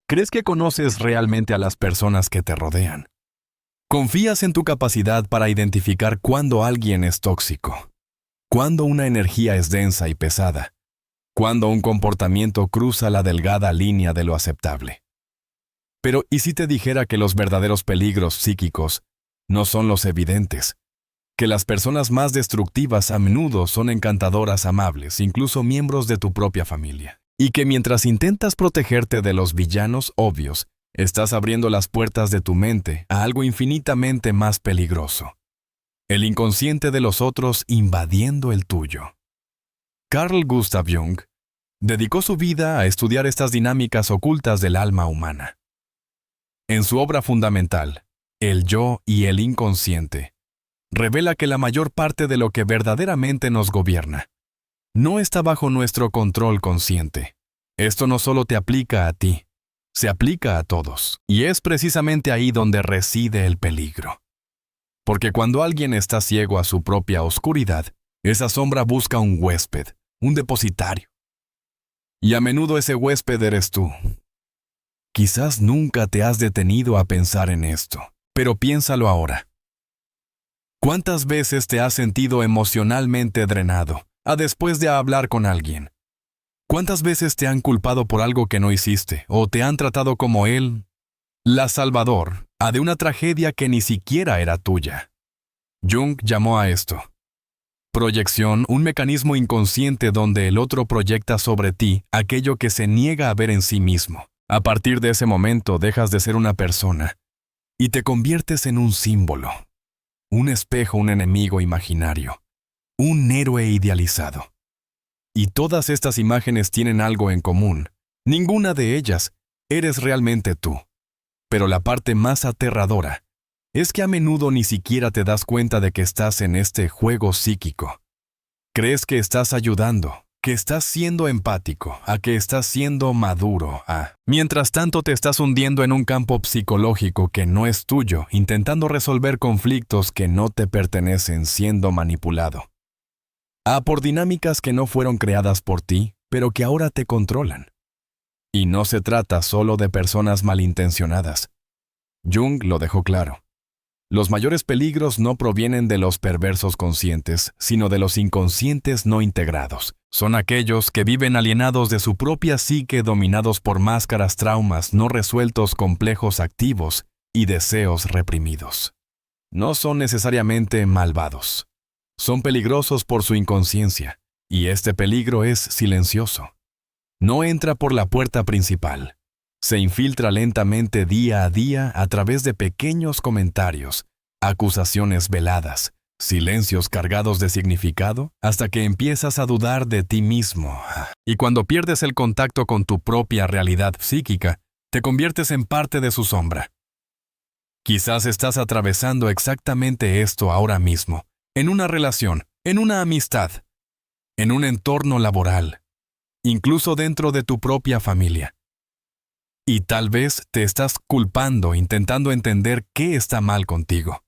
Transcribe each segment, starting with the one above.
¿Crees que conoces realmente a las personas que te rodean? ¿Confías en tu capacidad para identificar cuándo alguien es tóxico? ¿Cuándo una energía es densa y pesada? ¿Cuándo un comportamiento cruza la delgada línea de lo aceptable? Pero, ¿y si te dijera que los verdaderos peligros psíquicos no son los evidentes? Que las personas más destructivas a menudo son encantadoras, amables, incluso miembros de tu propia familia. Y que mientras intentas protegerte de los villanos obvios, estás abriendo las puertas de tu mente a algo infinitamente más peligroso. El inconsciente de los otros invadiendo el tuyo. Carl Gustav Jung dedicó su vida a estudiar estas dinámicas ocultas del alma humana. En su obra fundamental, El yo y el inconsciente, revela que la mayor parte de lo que verdaderamente nos gobierna no está bajo nuestro control consciente. Esto no solo te aplica a ti, se aplica a todos, y es precisamente ahí donde reside el peligro. Porque cuando alguien está ciego a su propia oscuridad, esa sombra busca un huésped, un depositario. Y a menudo ese huésped eres tú. Quizás nunca te has detenido a pensar en esto, pero piénsalo ahora. ¿Cuántas veces te has sentido emocionalmente drenado después de hablar con alguien? ¿Cuántas veces te han culpado por algo que no hiciste o te han tratado como él, la salvador, de una tragedia que ni siquiera era tuya? Jung llamó a esto proyección, un mecanismo inconsciente donde el otro proyecta sobre ti aquello que se niega a ver en sí mismo. A partir de ese momento dejas de ser una persona y te conviertes en un símbolo, un espejo, un enemigo imaginario, un héroe idealizado. Y todas estas imágenes tienen algo en común. Ninguna de ellas eres realmente tú. Pero la parte más aterradora es que a menudo ni siquiera te das cuenta de que estás en este juego psíquico. Crees que estás ayudando, que estás siendo empático, que estás siendo maduro, Mientras tanto te estás hundiendo en un campo psicológico que no es tuyo, intentando resolver conflictos que no te pertenecen, siendo manipulado. Por dinámicas que no fueron creadas por ti, pero que ahora te controlan. Y no se trata solo de personas malintencionadas. Jung lo dejó claro. Los mayores peligros no provienen de los perversos conscientes, sino de los inconscientes no integrados. Son aquellos que viven alienados de su propia psique, dominados por máscaras, traumas no resueltos, complejos activos y deseos reprimidos. No son necesariamente malvados. Son peligrosos por su inconsciencia, y este peligro es silencioso. No entra por la puerta principal. Se infiltra lentamente día a día a través de pequeños comentarios, acusaciones veladas, silencios cargados de significado, hasta que empiezas a dudar de ti mismo. Y cuando pierdes el contacto con tu propia realidad psíquica, te conviertes en parte de su sombra. Quizás estás atravesando exactamente esto ahora mismo, en una relación, en una amistad, en un entorno laboral, incluso dentro de tu propia familia. Y tal vez te estás culpando, intentando entender qué está mal contigo.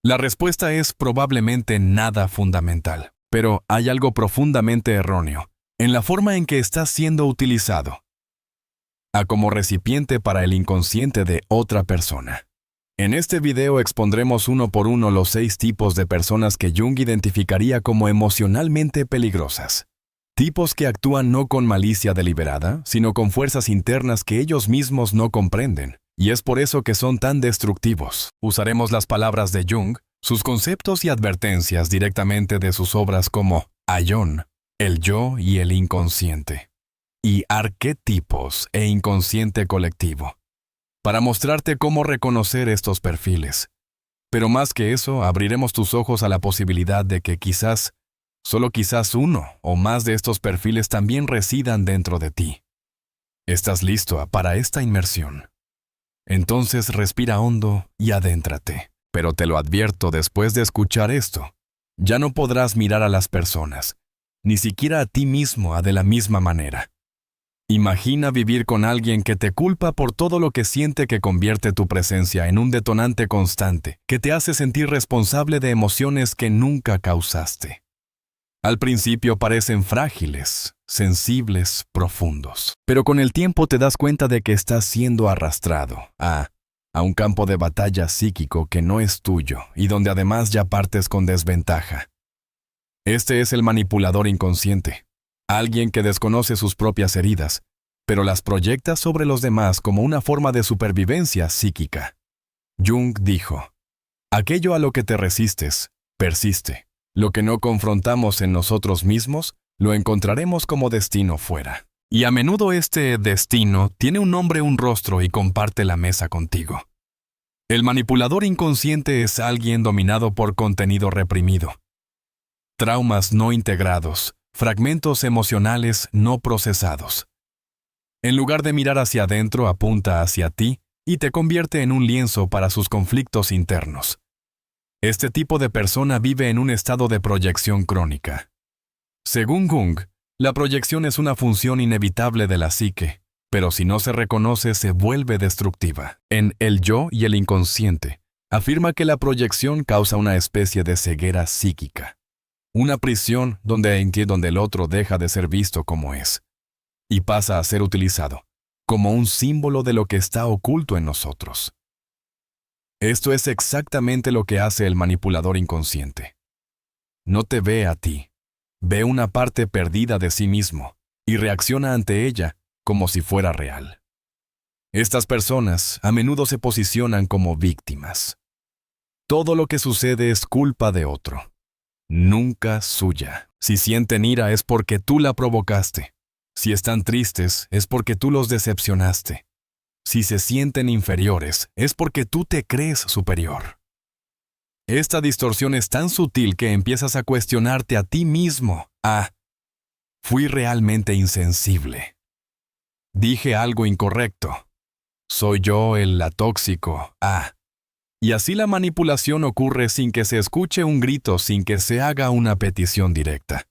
La respuesta es probablemente nada fundamental, pero hay algo profundamente erróneo en la forma en que estás siendo utilizado como recipiente para el inconsciente de otra persona. En este video expondremos uno por uno los 6 tipos de personas que Jung identificaría como emocionalmente peligrosas. Tipos que actúan no con malicia deliberada, sino con fuerzas internas que ellos mismos no comprenden, y es por eso que son tan destructivos. Usaremos las palabras de Jung, sus conceptos y advertencias directamente de sus obras como Aion, el yo y el inconsciente, y arquetipos e inconsciente colectivo, para mostrarte cómo reconocer estos perfiles. Pero más que eso, abriremos tus ojos a la posibilidad de que quizás, solo quizás uno o más de estos perfiles también residan dentro de ti. ¿Estás listo para esta inmersión? Entonces respira hondo y adéntrate. Pero te lo advierto, después de escuchar esto, ya no podrás mirar a las personas, ni siquiera a ti mismo de la misma manera. Imagina vivir con alguien que te culpa por todo lo que siente, que convierte tu presencia en un detonante constante, que te hace sentir responsable de emociones que nunca causaste. Al principio parecen frágiles, sensibles, profundos. Pero con el tiempo te das cuenta de que estás siendo arrastrado a un campo de batalla psíquico que no es tuyo y donde además ya partes con desventaja. Este es el manipulador inconsciente, alguien que desconoce sus propias heridas, pero las proyecta sobre los demás como una forma de supervivencia psíquica. Jung dijo, aquello a lo que te resistes, persiste. Lo que no confrontamos en nosotros mismos, lo encontraremos como destino fuera. Y a menudo este destino tiene un nombre, un rostro y comparte la mesa contigo. El manipulador inconsciente es alguien dominado por contenido reprimido. Traumas no integrados, fragmentos emocionales no procesados. En lugar de mirar hacia adentro, apunta hacia ti y te convierte en un lienzo para sus conflictos internos. Este tipo de persona vive en un estado de proyección crónica. Según Jung, la proyección es una función inevitable de la psique, pero si no se reconoce se vuelve destructiva. En El yo y el inconsciente, afirma que la proyección causa una especie de ceguera psíquica, una prisión donde el otro deja de ser visto como es, y pasa a ser utilizado como un símbolo de lo que está oculto en nosotros. Esto es exactamente lo que hace el manipulador inconsciente. No te ve a ti, ve una parte perdida de sí mismo y reacciona ante ella como si fuera real. Estas personas a menudo se posicionan como víctimas. Todo lo que sucede es culpa de otro, nunca suya. Si sienten ira es porque tú la provocaste. Si están tristes es porque tú los decepcionaste. Si se sienten inferiores, es porque tú te crees superior. Esta distorsión es tan sutil que empiezas a cuestionarte a ti mismo. Fui realmente insensible. Dije algo incorrecto. Soy yo el tóxico. Y así la manipulación ocurre sin que se escuche un grito, sin que se haga una petición directa.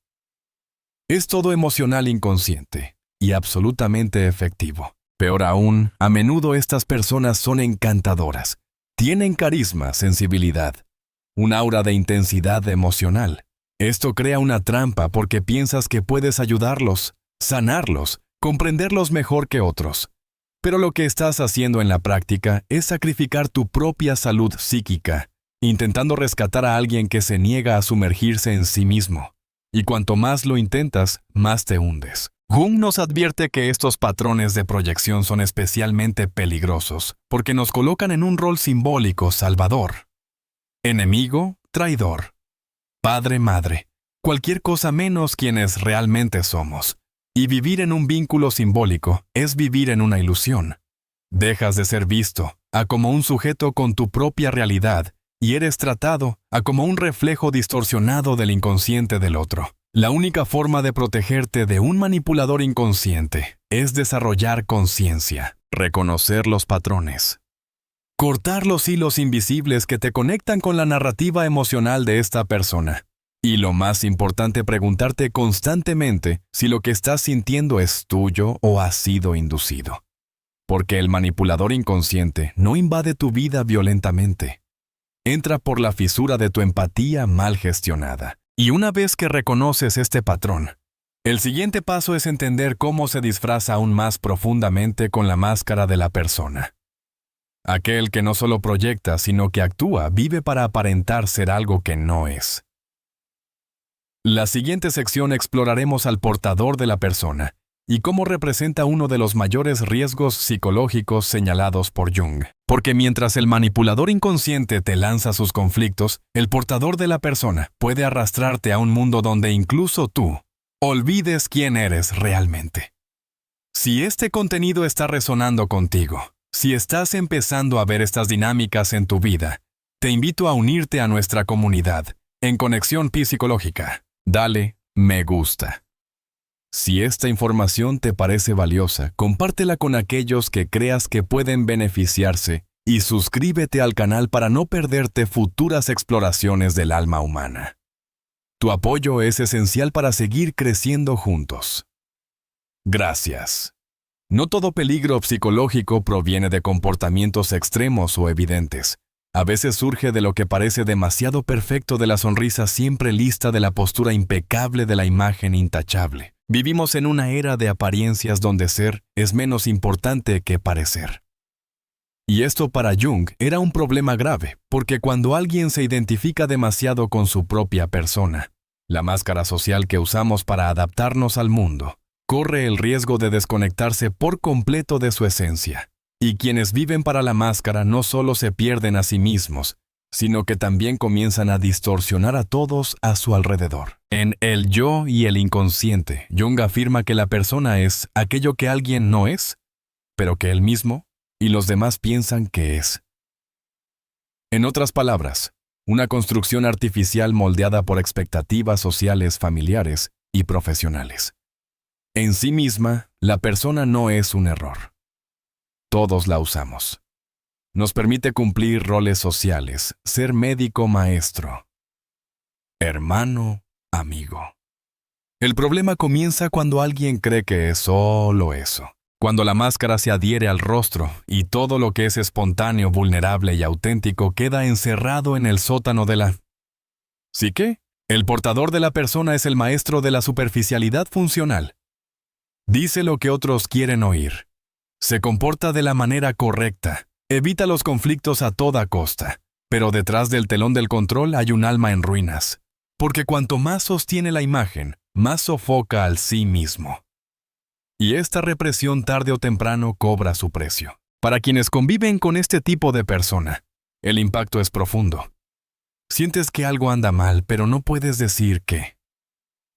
Es todo emocional inconsciente y absolutamente efectivo. Peor aún, a menudo estas personas son encantadoras. Tienen carisma, sensibilidad, un aura de intensidad emocional. Esto crea una trampa porque piensas que puedes ayudarlos, sanarlos, comprenderlos mejor que otros. Pero lo que estás haciendo en la práctica es sacrificar tu propia salud psíquica, intentando rescatar a alguien que se niega a sumergirse en sí mismo. Y cuanto más lo intentas, más te hundes. Jung nos advierte que estos patrones de proyección son especialmente peligrosos porque nos colocan en un rol simbólico salvador, enemigo, traidor, padre, madre, cualquier cosa menos quienes realmente somos. Y vivir en un vínculo simbólico es vivir en una ilusión. Dejas de ser visto a como un sujeto con tu propia realidad y eres tratado a como un reflejo distorsionado del inconsciente del otro. La única forma de protegerte de un manipulador inconsciente es desarrollar conciencia, reconocer los patrones, cortar los hilos invisibles que te conectan con la narrativa emocional de esta persona. Y lo más importante, preguntarte constantemente si lo que estás sintiendo es tuyo o ha sido inducido. Porque el manipulador inconsciente no invade tu vida violentamente. Entra por la fisura de tu empatía mal gestionada. Y una vez que reconoces este patrón, el siguiente paso es entender cómo se disfraza aún más profundamente con la máscara de la persona. Aquel que no solo proyecta, sino que actúa, vive para aparentar ser algo que no es. La siguiente sección exploraremos al portador de la persona y cómo representa uno de los mayores riesgos psicológicos señalados por Jung. Porque mientras el manipulador inconsciente te lanza sus conflictos, el portador de la persona puede arrastrarte a un mundo donde incluso tú olvides quién eres realmente. Si este contenido está resonando contigo, si estás empezando a ver estas dinámicas en tu vida, te invito a unirte a nuestra comunidad en Conexión Psicológica. Dale me gusta. Si esta información te parece valiosa, compártela con aquellos que creas que pueden beneficiarse y suscríbete al canal para no perderte futuras exploraciones del alma humana. Tu apoyo es esencial para seguir creciendo juntos. Gracias. No todo peligro psicológico proviene de comportamientos extremos o evidentes. A veces surge de lo que parece demasiado perfecto de la sonrisa siempre lista, de la postura impecable de la imagen intachable. Vivimos en una era de apariencias donde ser es menos importante que parecer. Y esto para Jung era un problema grave, porque cuando alguien se identifica demasiado con su propia persona, la máscara social que usamos para adaptarnos al mundo, corre el riesgo de desconectarse por completo de su esencia. Y quienes viven para la máscara no solo se pierden a sí mismos, sino que también comienzan a distorsionar a todos a su alrededor. En El yo y el inconsciente, Jung afirma que la persona es aquello que alguien no es, pero que él mismo y los demás piensan que es. En otras palabras, una construcción artificial moldeada por expectativas sociales, familiares y profesionales. En sí misma, la persona no es un error. Todos la usamos. Nos permite cumplir roles sociales, ser médico, maestro, hermano, amigo. El problema comienza cuando alguien cree que es solo eso, cuando la máscara se adhiere al rostro y todo lo que es espontáneo, vulnerable y auténtico queda encerrado en el sótano de la psique. El portador de la persona es el maestro de la superficialidad funcional. Dice lo que otros quieren oír. Se comporta de la manera correcta, evita los conflictos a toda costa, pero detrás del telón del control hay un alma en ruinas, porque cuanto más sostiene la imagen, más sofoca al sí mismo. Y esta represión tarde o temprano cobra su precio. Para quienes conviven con este tipo de persona, el impacto es profundo. Sientes que algo anda mal, pero no puedes decir qué.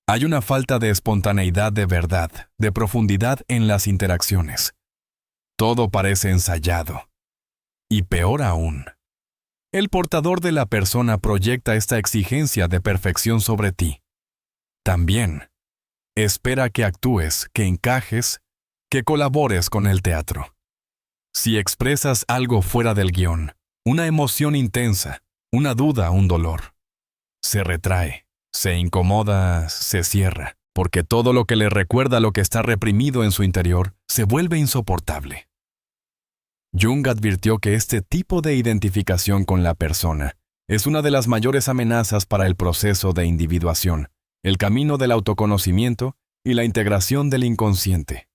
Hay una falta de espontaneidad, de verdad, de profundidad en las interacciones. Todo parece ensayado. Y peor aún, el portador de la persona proyecta esta exigencia de perfección sobre ti. También espera que actúes, que encajes, que colabores con el teatro. Si expresas algo fuera del guión, una emoción intensa, una duda, un dolor, se retrae, se incomoda, se cierra, porque todo lo que le recuerda lo que está reprimido en su interior se vuelve insoportable. Jung advirtió que este tipo de identificación con la persona es una de las mayores amenazas para el proceso de individuación, el camino del autoconocimiento y la integración del inconsciente.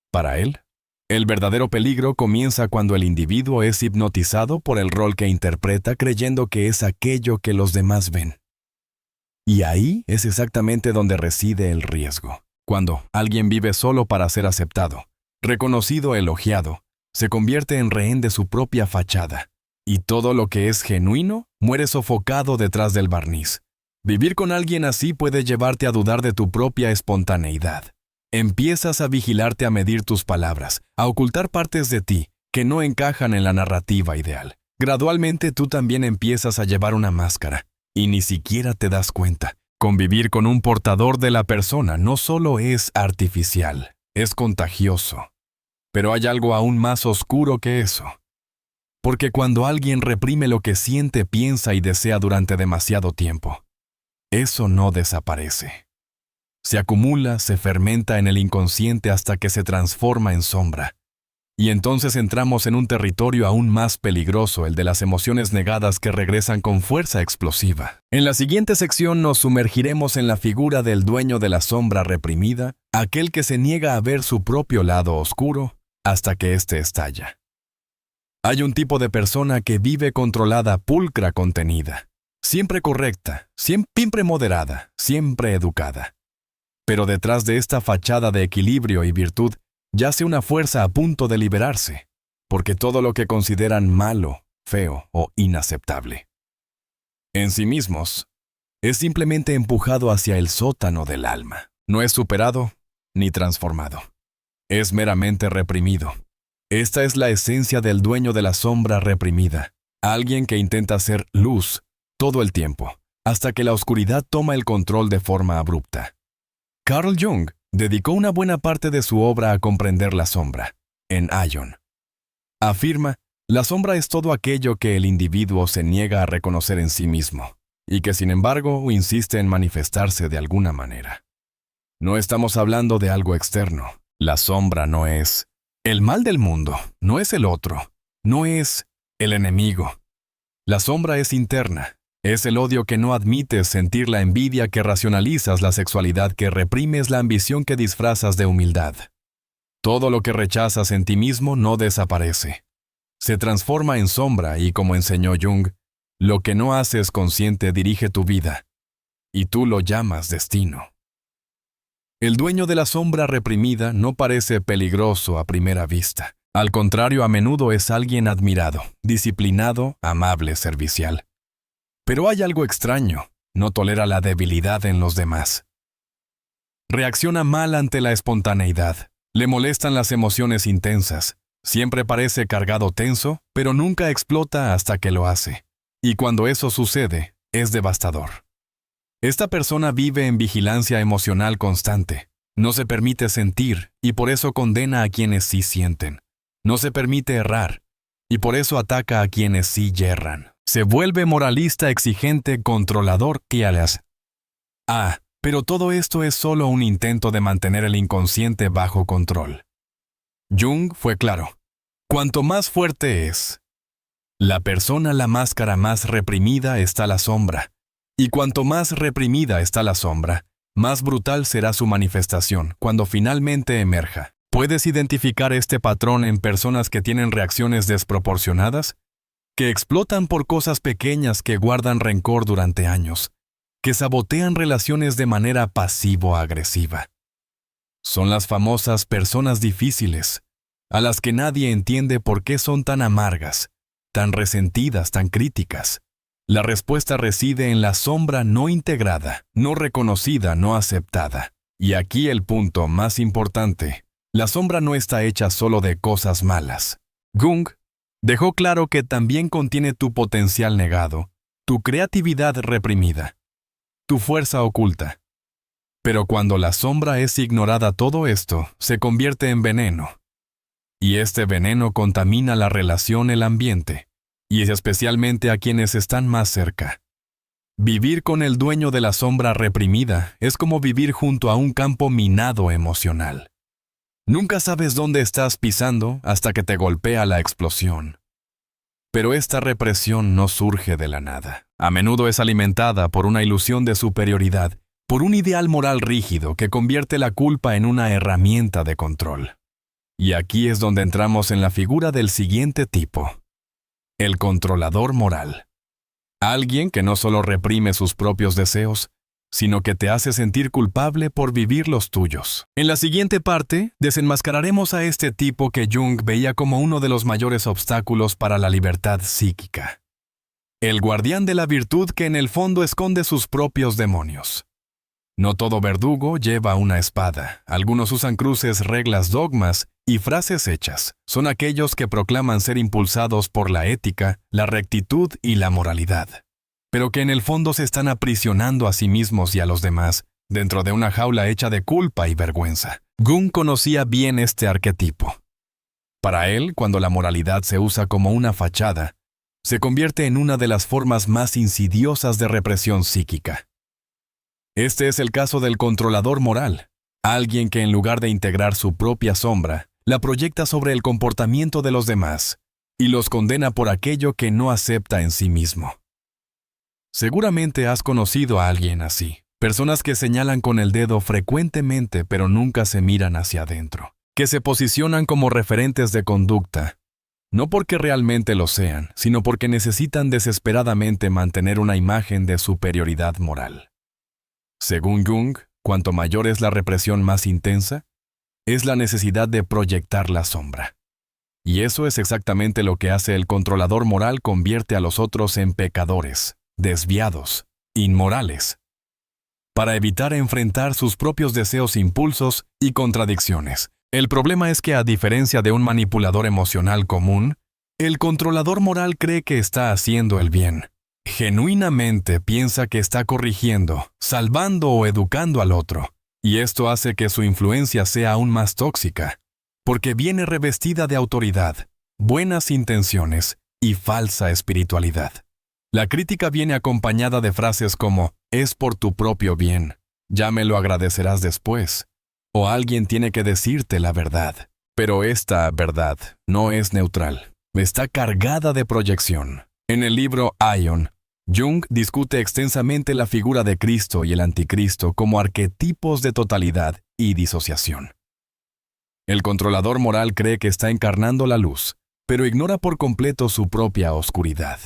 Para él, el verdadero peligro comienza cuando el individuo es hipnotizado por el rol que interpreta creyendo que es aquello que los demás ven. Y ahí es exactamente donde reside el riesgo. Cuando alguien vive solo para ser aceptado, reconocido, elogiado, se convierte en rehén de su propia fachada, y todo lo que es genuino muere sofocado detrás del barniz. Vivir con alguien así puede llevarte a dudar de tu propia espontaneidad. Empiezas a vigilarte, a medir tus palabras, a ocultar partes de ti que no encajan en la narrativa ideal. Gradualmente tú también empiezas a llevar una máscara, y ni siquiera te das cuenta. Convivir con un portador de la persona no solo es artificial, es contagioso. Pero hay algo aún más oscuro que eso. Porque cuando alguien reprime lo que siente, piensa y desea durante demasiado tiempo, eso no desaparece. Se acumula, se fermenta en el inconsciente hasta que se transforma en sombra. Y entonces entramos en un territorio aún más peligroso, el de las emociones negadas que regresan con fuerza explosiva. En la siguiente sección nos sumergiremos en la figura del dueño de la sombra reprimida, aquel que se niega a ver su propio lado oscuro hasta que éste estalla. Hay un tipo de persona que vive controlada, pulcra, contenida, siempre correcta, siempre moderada, siempre educada. Pero detrás de esta fachada de equilibrio y virtud yace una fuerza a punto de liberarse, porque todo lo que consideran malo, feo o inaceptable en sí mismos es simplemente empujado hacia el sótano del alma. No es superado ni transformado. Es meramente reprimido. Esta es la esencia del dueño de la sombra reprimida, alguien que intenta ser luz todo el tiempo, hasta que la oscuridad toma el control de forma abrupta. Carl Jung dedicó una buena parte de su obra a comprender la sombra, en Aion. Afirma, la sombra es todo aquello que el individuo se niega a reconocer en sí mismo, y que sin embargo insiste en manifestarse de alguna manera. No estamos hablando de algo externo. La sombra no es el mal del mundo, no es el otro, no es el enemigo. La sombra es interna. Es el odio que no admites, sentir la envidia que racionalizas, la sexualidad que reprimes, la ambición que disfrazas de humildad. Todo lo que rechazas en ti mismo no desaparece. Se transforma en sombra y, como enseñó Jung, lo que no haces consciente dirige tu vida, y tú lo llamas destino. El dueño de la sombra reprimida no parece peligroso a primera vista. Al contrario, a menudo es alguien admirado, disciplinado, amable, servicial. Pero hay algo extraño, no tolera la debilidad en los demás. Reacciona mal ante la espontaneidad, le molestan las emociones intensas, siempre parece cargado tenso, pero nunca explota hasta que lo hace. Y cuando eso sucede, es devastador. Esta persona vive en vigilancia emocional constante, no se permite sentir y por eso condena a quienes sí sienten. No se permite errar y por eso ataca a quienes sí yerran. Se vuelve moralista, exigente, controlador y alas. Pero todo esto es solo un intento de mantener el inconsciente bajo control. Jung fue claro. Cuanto más fuerte es la persona, la máscara, más reprimida está la sombra. Y cuanto más reprimida está la sombra, más brutal será su manifestación cuando finalmente emerja. ¿Puedes identificar este patrón en personas que tienen reacciones desproporcionadas? Que explotan por cosas pequeñas, que guardan rencor durante años, que sabotean relaciones de manera pasivo-agresiva. Son las famosas personas difíciles, a las que nadie entiende por qué son tan amargas, tan resentidas, tan críticas. La respuesta reside en la sombra no integrada, no reconocida, no aceptada. Y aquí el punto más importante. La sombra no está hecha solo de cosas malas. Jung dejó claro que también contiene tu potencial negado, tu creatividad reprimida, tu fuerza oculta. Pero cuando la sombra es ignorada, todo esto se convierte en veneno. Y este veneno contamina la relación, el ambiente, y especialmente a quienes están más cerca. Vivir con el dueño de la sombra reprimida es como vivir junto a un campo minado emocional. Nunca sabes dónde estás pisando hasta que te golpea la explosión. Pero esta represión no surge de la nada. A menudo es alimentada por una ilusión de superioridad, por un ideal moral rígido que convierte la culpa en una herramienta de control. Y aquí es donde entramos en la figura del siguiente tipo: el controlador moral. Alguien que no solo reprime sus propios deseos, sino que te hace sentir culpable por vivir los tuyos. En la siguiente parte, desenmascararemos a este tipo que Jung veía como uno de los mayores obstáculos para la libertad psíquica. El guardián de la virtud que en el fondo esconde sus propios demonios. No todo verdugo lleva una espada. Algunos usan cruces, reglas, dogmas y frases hechas. Son aquellos que proclaman ser impulsados por la ética, la rectitud y la moralidad, pero que en el fondo se están aprisionando a sí mismos y a los demás dentro de una jaula hecha de culpa y vergüenza. Jung conocía bien este arquetipo. Para él, cuando la moralidad se usa como una fachada, se convierte en una de las formas más insidiosas de represión psíquica. Este es el caso del controlador moral, alguien que en lugar de integrar su propia sombra, la proyecta sobre el comportamiento de los demás y los condena por aquello que no acepta en sí mismo. Seguramente has conocido a alguien así, personas que señalan con el dedo frecuentemente pero nunca se miran hacia adentro, que se posicionan como referentes de conducta, no porque realmente lo sean, sino porque necesitan desesperadamente mantener una imagen de superioridad moral. Según Jung, cuanto mayor es la represión más intensa, es la necesidad de proyectar la sombra. Y eso es exactamente lo que hace el controlador moral: convierte a los otros en pecadores, desviados, inmorales, para evitar enfrentar sus propios deseos, impulsos y contradicciones. El problema es que, a diferencia de un manipulador emocional común, el controlador moral cree que está haciendo el bien. Genuinamente piensa que está corrigiendo, salvando o educando al otro, y esto hace que su influencia sea aún más tóxica, porque viene revestida de autoridad, buenas intenciones y falsa espiritualidad. La crítica viene acompañada de frases como: es por tu propio bien, ya me lo agradecerás después, o alguien tiene que decirte la verdad. Pero esta verdad no es neutral, está cargada de proyección. En el libro Aion, Jung discute extensamente la figura de Cristo y el anticristo como arquetipos de totalidad y disociación. El controlador moral cree que está encarnando la luz, pero ignora por completo su propia oscuridad.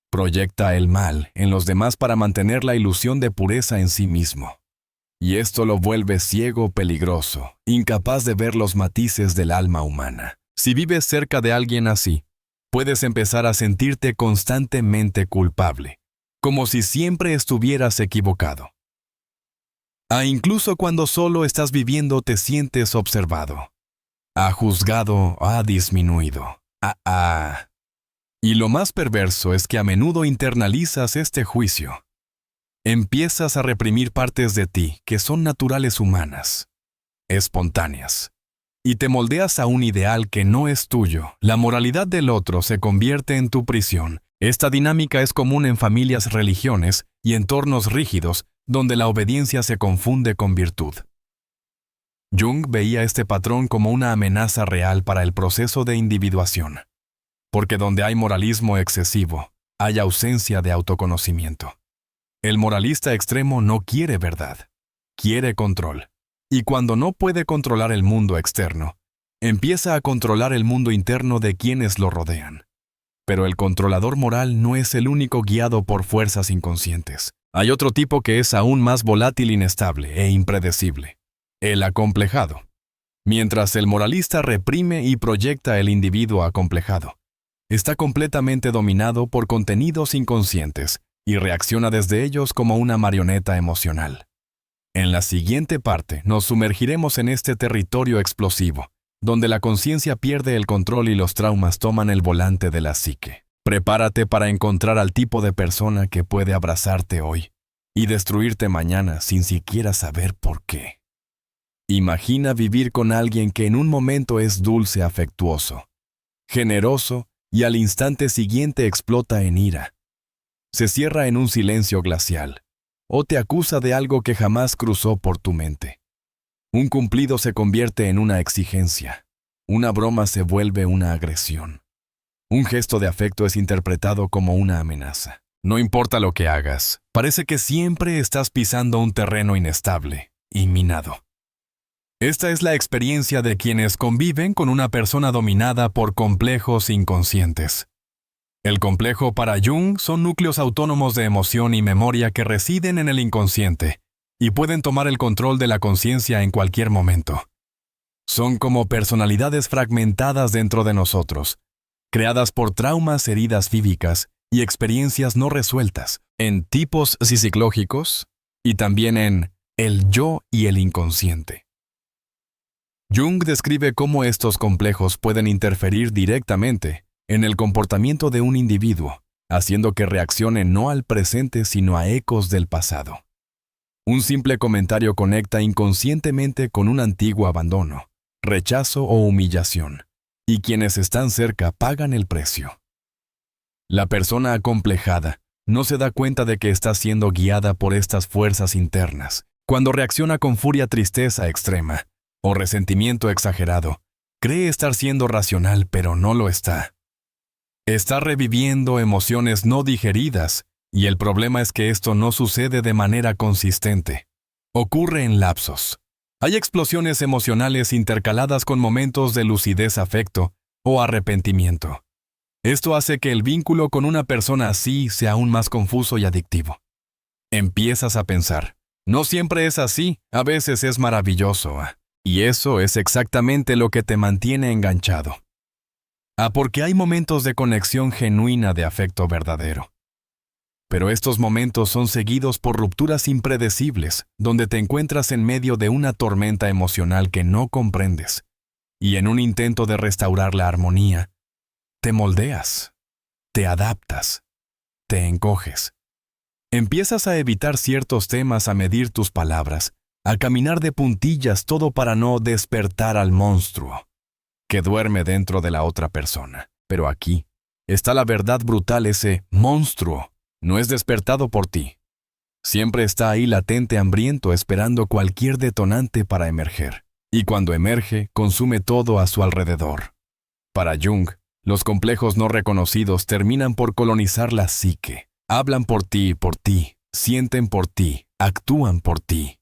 Proyecta el mal en los demás para mantener la ilusión de pureza en sí mismo. Y esto lo vuelve ciego, peligroso, incapaz de ver los matices del alma humana. Si vives cerca de alguien así, puedes empezar a sentirte constantemente culpable, como si siempre estuvieras equivocado. Incluso cuando solo estás viviendo te sientes observado. Juzgado, disminuido. Y lo más perverso es que a menudo internalizas este juicio. Empiezas a reprimir partes de ti que son naturales humanas, espontáneas, y te moldeas a un ideal que no es tuyo. La moralidad del otro se convierte en tu prisión. Esta dinámica es común en familias, religiones y entornos rígidos donde la obediencia se confunde con virtud. Jung veía este patrón como una amenaza real para el proceso de individuación, porque donde hay moralismo excesivo, hay ausencia de autoconocimiento. El moralista extremo no quiere verdad, quiere control. Y cuando no puede controlar el mundo externo, empieza a controlar el mundo interno de quienes lo rodean. Pero el controlador moral no es el único guiado por fuerzas inconscientes. Hay otro tipo que es aún más volátil, inestable e impredecible: el acomplejado. Mientras el moralista reprime y proyecta el individuo acomplejado, está completamente dominado por contenidos inconscientes y reacciona desde ellos como una marioneta emocional. En la siguiente parte nos sumergiremos en este territorio explosivo, donde la conciencia pierde el control y los traumas toman el volante de la psique. Prepárate para encontrar al tipo de persona que puede abrazarte hoy y destruirte mañana sin siquiera saber por qué. Imagina vivir con alguien que en un momento es dulce, afectuoso, generoso y al instante siguiente explota en ira. Se cierra en un silencio glacial, o te acusa de algo que jamás cruzó por tu mente. Un cumplido se convierte en una exigencia, una broma se vuelve una agresión. Un gesto de afecto es interpretado como una amenaza. No importa lo que hagas, parece que siempre estás pisando un terreno inestable y minado. Esta es la experiencia de quienes conviven con una persona dominada por complejos inconscientes. El complejo para Jung son núcleos autónomos de emoción y memoria que residen en el inconsciente y pueden tomar el control de la conciencia en cualquier momento. Son como personalidades fragmentadas dentro de nosotros, creadas por traumas, heridas físicas y experiencias no resueltas, en tipos psicológicos y también en el yo y el inconsciente. Jung describe cómo estos complejos pueden interferir directamente en el comportamiento de un individuo, haciendo que reaccione no al presente sino a ecos del pasado. Un simple comentario conecta inconscientemente con un antiguo abandono, rechazo o humillación, y quienes están cerca pagan el precio. La persona acomplejada no se da cuenta de que está siendo guiada por estas fuerzas internas. Cuando reacciona con furia, tristeza extrema o resentimiento exagerado, cree estar siendo racional, pero no lo está. Está reviviendo emociones no digeridas, y el problema es que esto no sucede de manera consistente. Ocurre en lapsos. Hay explosiones emocionales intercaladas con momentos de lucidez, afecto o arrepentimiento. Esto hace que el vínculo con una persona así sea aún más confuso y adictivo. Empiezas a pensar, no siempre es así, a veces es maravilloso, y eso es exactamente lo que te mantiene enganchado. Porque hay momentos de conexión genuina de afecto verdadero. Pero estos momentos son seguidos por rupturas impredecibles, donde te encuentras en medio de una tormenta emocional que no comprendes, y en un intento de restaurar la armonía, te moldeas, te adaptas, te encoges. Empiezas a evitar ciertos temas, a medir tus palabras, a caminar de puntillas, todo para no despertar al monstruo que duerme dentro de la otra persona. Pero aquí está la verdad brutal: ese monstruo no es despertado por ti. Siempre está ahí latente, hambriento, esperando cualquier detonante para emerger. Y cuando emerge, consume todo a su alrededor. Para Jung, Los complejos no reconocidos terminan por colonizar la psique. Hablan por ti, sienten por ti, actúan por ti.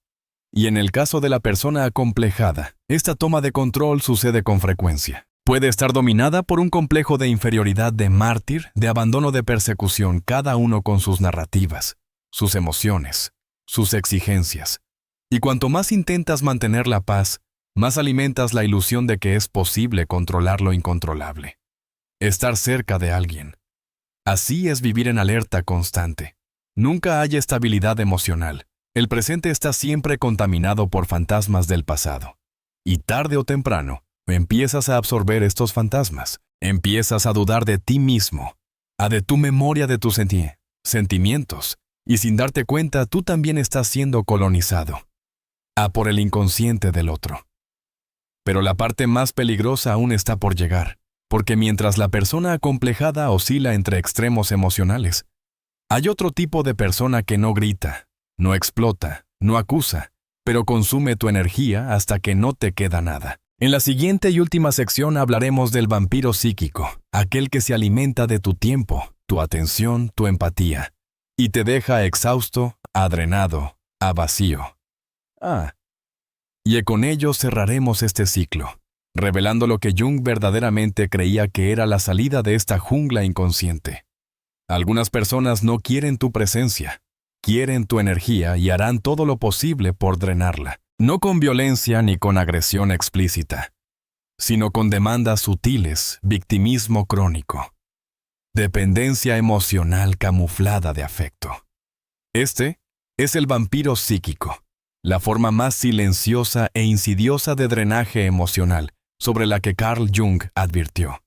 Y en el caso de la persona acomplejada, esta toma de control sucede con frecuencia. Puede estar dominada por un complejo de inferioridad, de mártir, de abandono, de persecución, cada uno con sus narrativas, sus emociones, sus exigencias. Y cuanto más intentas mantener la paz, más alimentas la ilusión de que es posible controlar lo incontrolable. Estar cerca de alguien. Así es vivir en alerta constante. Nunca hay estabilidad emocional. El presente está siempre contaminado por fantasmas del pasado. Y tarde o temprano, empiezas a absorber estos fantasmas. Empiezas a dudar de ti mismo, de tu memoria, de tus sentimientos. Y sin darte cuenta, tú también estás siendo colonizado. Por el inconsciente del otro. Pero la parte más peligrosa aún está por llegar, porque mientras la persona acomplejada oscila entre extremos emocionales, hay otro tipo de persona que no grita, no explota, no acusa, pero consume tu energía hasta que no te queda nada. En la siguiente y última sección hablaremos del vampiro psíquico, aquel que se alimenta de tu tiempo, tu atención, tu empatía, y te deja exhausto, drenado, vacío. Y con ello cerraremos este ciclo, revelando lo que Jung verdaderamente creía que era la salida de esta jungla inconsciente. Algunas personas no quieren tu presencia, quieren tu energía y harán todo lo posible por drenarla, no con violencia ni con agresión explícita, sino con demandas sutiles, victimismo crónico, dependencia emocional camuflada de afecto. Este es el vampiro psíquico, la forma más silenciosa e insidiosa de drenaje emocional sobre la que Carl Jung advirtió,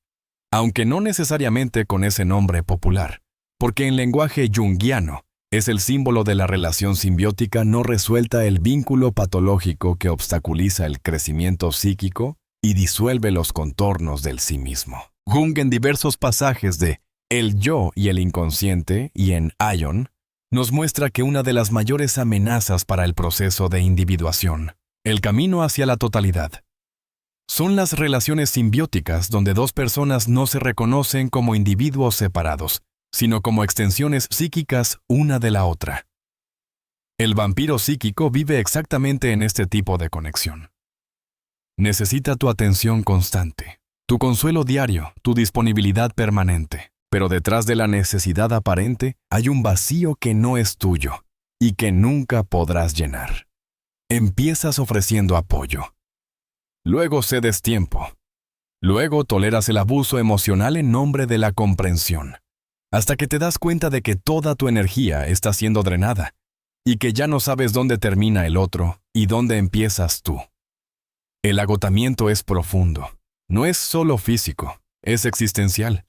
aunque no necesariamente con ese nombre popular, porque en lenguaje junguiano es el símbolo de la relación simbiótica no resuelta, el vínculo patológico que obstaculiza el crecimiento psíquico y disuelve los contornos del sí mismo. Jung, en diversos pasajes de El yo y el inconsciente y en Aion, nos muestra que una de las mayores amenazas para el proceso de individuación, el camino hacia la totalidad, son las relaciones simbióticas donde dos personas no se reconocen como individuos separados, sino como extensiones psíquicas una de la otra. El vampiro psíquico vive exactamente en este tipo de conexión. Necesita tu atención constante, tu consuelo diario, tu disponibilidad permanente. Pero detrás de la necesidad aparente hay un vacío que no es tuyo y que nunca podrás llenar. Empiezas ofreciendo apoyo. Luego cedes tiempo. Luego toleras el abuso emocional en nombre de la comprensión, hasta que te das cuenta de que toda tu energía está siendo drenada y que ya no sabes dónde termina el otro y dónde empiezas tú. El agotamiento es profundo. No es solo físico, es existencial.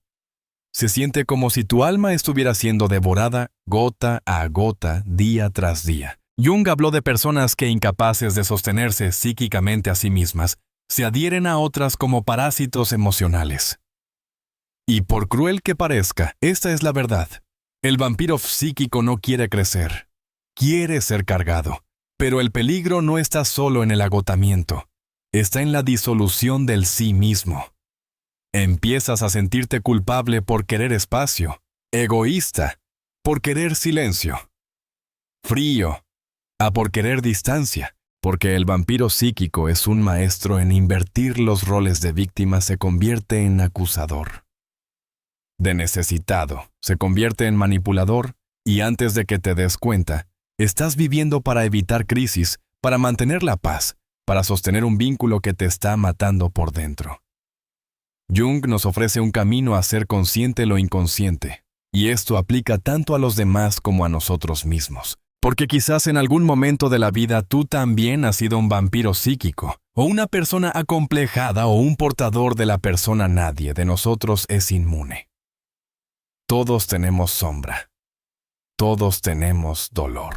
Se siente como si tu alma estuviera siendo devorada gota a gota, día tras día. Jung habló de personas que, incapaces de sostenerse psíquicamente a sí mismas, se adhieren a otras como parásitos emocionales. Y por cruel que parezca, esta es la verdad. El vampiro psíquico no quiere crecer, quiere ser cargado. Pero el peligro no está solo en el agotamiento, está en la disolución del sí mismo. Empiezas a sentirte culpable por querer espacio, egoísta, por querer silencio, frío, por querer distancia, porque el vampiro psíquico es un maestro en invertir los roles de víctima, se convierte en acusador. De necesitado, se convierte en manipulador y antes de que te des cuenta, estás viviendo para evitar crisis, para mantener la paz, para sostener un vínculo que te está matando por dentro. Jung nos ofrece un camino a ser consciente lo inconsciente, y esto aplica tanto a los demás como a nosotros mismos, porque quizás en algún momento de la vida tú también has sido un vampiro psíquico, o una persona acomplejada o un portador de la persona. Nadie de nosotros es inmune. Todos tenemos sombra. Todos tenemos dolor.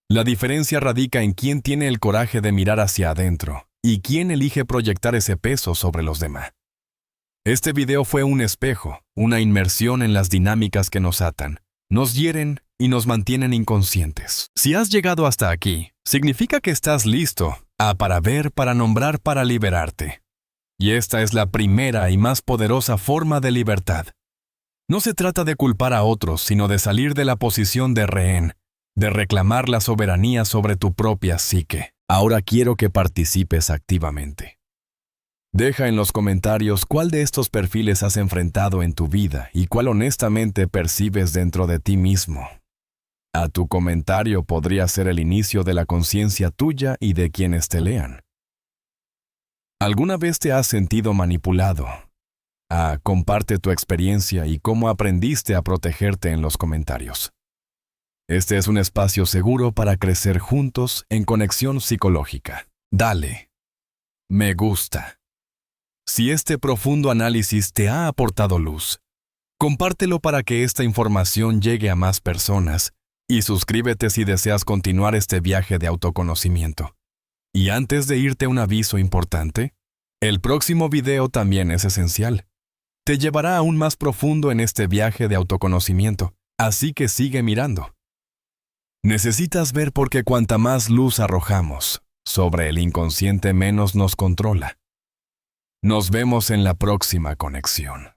La diferencia radica en quién tiene el coraje de mirar hacia adentro y quién elige proyectar ese peso sobre los demás. Este video fue un espejo, una inmersión en las dinámicas que nos atan, nos hieren y nos mantienen inconscientes. Si has llegado hasta aquí, significa que estás listo para ver, para nombrar, para liberarte. Y esta es la primera y más poderosa forma de libertad. No se trata de culpar a otros, sino de salir de la posición de rehén, de reclamar la soberanía sobre tu propia psique. Ahora quiero que participes activamente. Deja en los comentarios cuál de estos perfiles has enfrentado en tu vida y cuál honestamente percibes dentro de ti mismo. A tu comentario podría ser el inicio de la conciencia tuya y de quienes te lean. ¿Alguna vez te has sentido manipulado? Comparte tu experiencia y cómo aprendiste a protegerte en los comentarios. Este es un espacio seguro para crecer juntos en conexión psicológica. Dale. Me gusta. Si este profundo análisis te ha aportado luz, compártelo para que esta información llegue a más personas y suscríbete si deseas continuar este viaje de autoconocimiento. Y antes de irte, un aviso importante. El próximo video también es esencial. Te llevará aún más profundo en este viaje de autoconocimiento, así que sigue mirando. Necesitas ver porque cuanta más luz arrojamos sobre el inconsciente menos nos controla. Nos vemos en la próxima conexión.